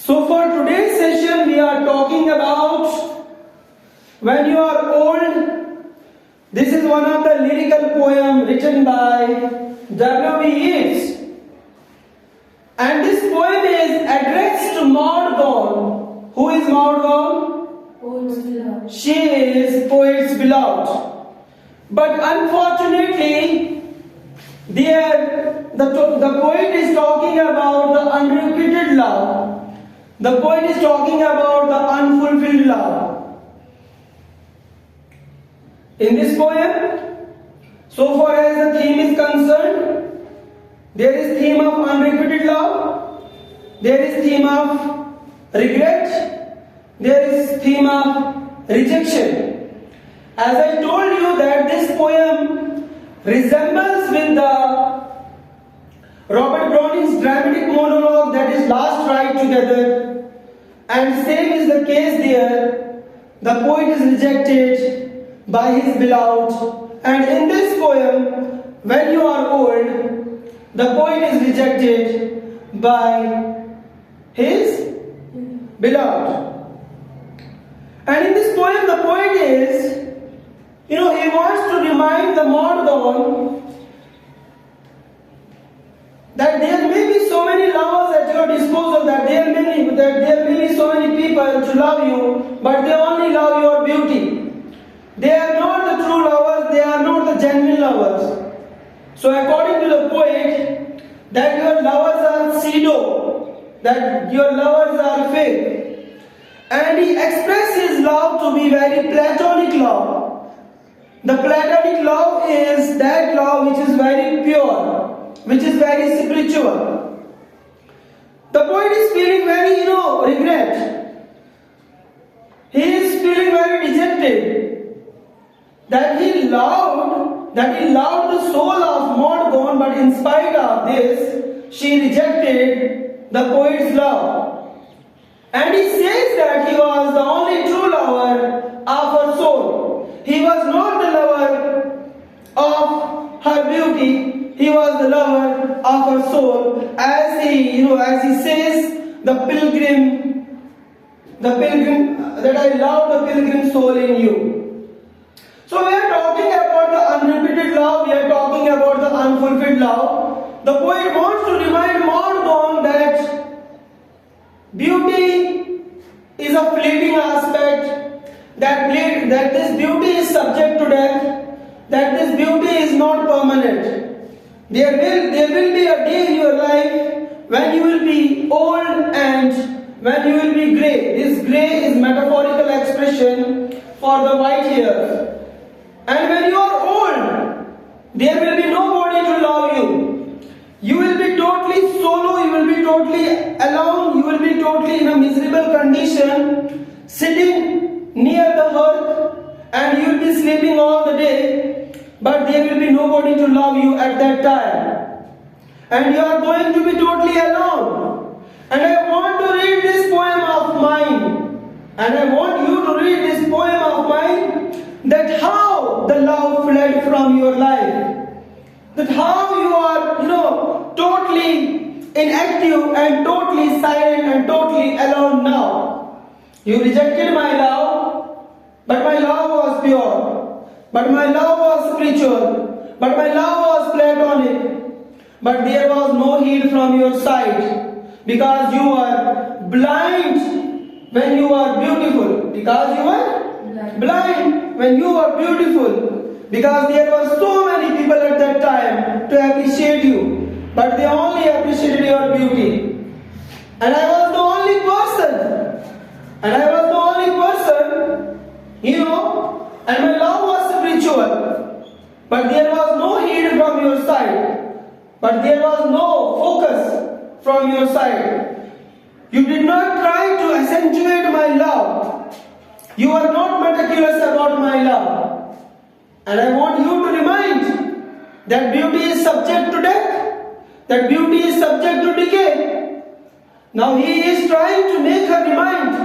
So for today's session we are talking about when you are old. This is one of the lyrical poem written by W.B. Yeats. And this poem is addressed to Maud Gonne. Who is Maud Gonne? Poet's beloved. She is poet's beloved. But unfortunately, the poet is talking about the unrequited love. The poet is talking about the unfulfilled love. In this poem, so far as the theme is concerned, there is theme of unrequited love, there is theme of regret, there is theme of rejection. As I told you that this poem resembles with the Robert Browning's dramatic monologue, that is Last Ride Together, and same is the case there. The poet is rejected by his beloved, and in this poem, when you are old, the poet is rejected by his beloved. And in this poem, the poet is, he wants to remind the Maud Gonne that there may be so many lovers at your disposal, that there may be so many people to love you, but they only love your beauty. They are not the true lovers, they are not the genuine lovers. So according to the poet, that your lovers are pseudo, that your lovers are fake. And he expresses his love to be very platonic love. The platonic love is that love which is very pure, which is very spiritual. The poet is feeling very, regret. He is feeling very dejected that he loved the soul of Maud Gonne, but in spite of this, she rejected the poet's love. And he says that he was the only true lover of her soul. He was not the lover of her beauty. He was the lover of her soul. As he says, that I love the pilgrim soul in you. So we are talking about the unrequited love, we are talking about the unfulfilled love. The poet wants to remind Maud Gonne that beauty is a fleeting aspect, that this beauty is subject to death, that this beauty is not permanent. There will be a day in your life when you will be old and when you will be grey. This grey is metaphorical expression for the white hairs. And when you are old, there will be nobody to love you. You will be totally solo, you will be totally alone, you will be totally in a miserable condition, sitting near the hearth, and you will be sleeping all the day, but there will be nobody to love you at that time. And you are going to be totally alone. And I want to read this poem of mine, and I want you to read this poem of mine, that how the love fled from your life, that how you are, totally inactive and totally silent and totally alone now. You rejected my love, but my love was pure, but my love was spiritual, but my love was platonic, but there was no heed from your side, because you were blind when you were beautiful, because you were blind when you were beautiful, because there were so many people at that time to appreciate you, but they only appreciated your beauty. And I was the only person, and my love was spiritual, but there was no heed from your side, but there was no focus from your side. You did not try to accentuate my love. You are not meticulous about my love. And I want you to remind that beauty is subject to death, that beauty is subject to decay. Now he is trying to make her remind,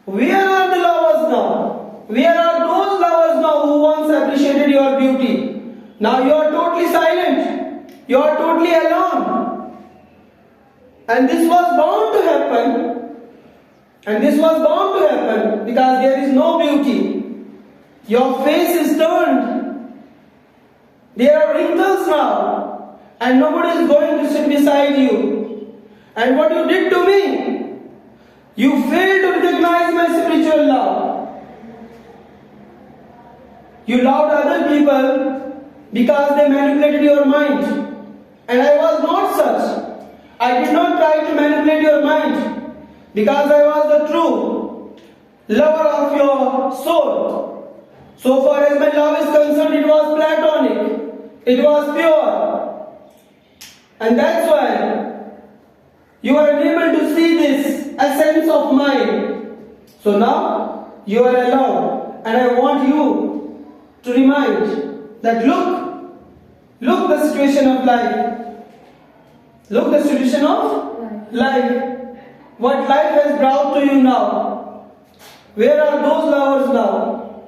where are the lovers now? Where are those lovers now who once appreciated your beauty? Now you are totally silent. You are totally alone. And this was bound to happen And this was bound to happen because there is no beauty. Your face is turned. There are wrinkles now. And nobody is going to sit beside you. And what you did to me, you failed to recognize my spiritual love. You loved other people because they manipulated your mind. And I was not such. I did not try to manipulate your mind. Because I was the true lover of your soul. So far as my love is concerned, it was platonic. It was pure. And that's why you are unable to see this essence of mine. So now you are alone. And I want you to remind that look the situation of life. Look the situation of life. What life has brought to you now? Where are those lovers now?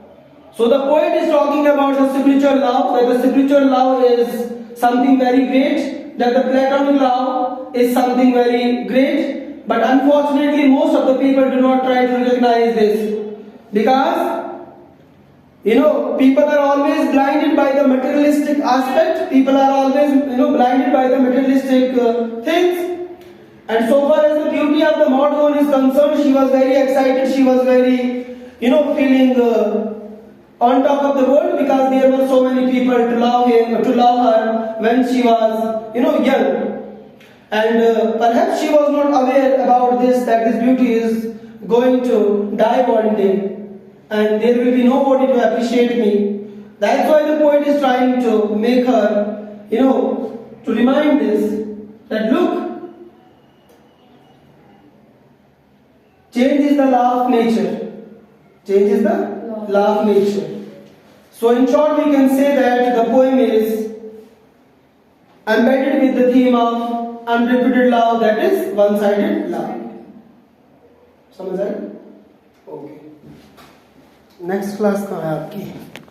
So the poet is talking about the spiritual love, that the spiritual love is something very great, that the platonic love is something very great, but unfortunately most of the people do not try to recognize this. Because, people are always blinded by the materialistic aspect, people are always, blinded by the materialistic things. And so far as the beauty of the modern one is concerned, she was very excited, she was very, feeling on top of the world because there were so many people to love her when she was, young. And perhaps she was not aware about this, that this beauty is going to die one day. And there will be nobody to appreciate me. That's why the poet is trying to make her, to remind this, that look, change is the law of nature. Change is the law of nature. So in short we can say that the poem is embedded with the theme of unrequited love, that is one-sided love. समझ आए? Okay. Next class कहाँ है आपकी?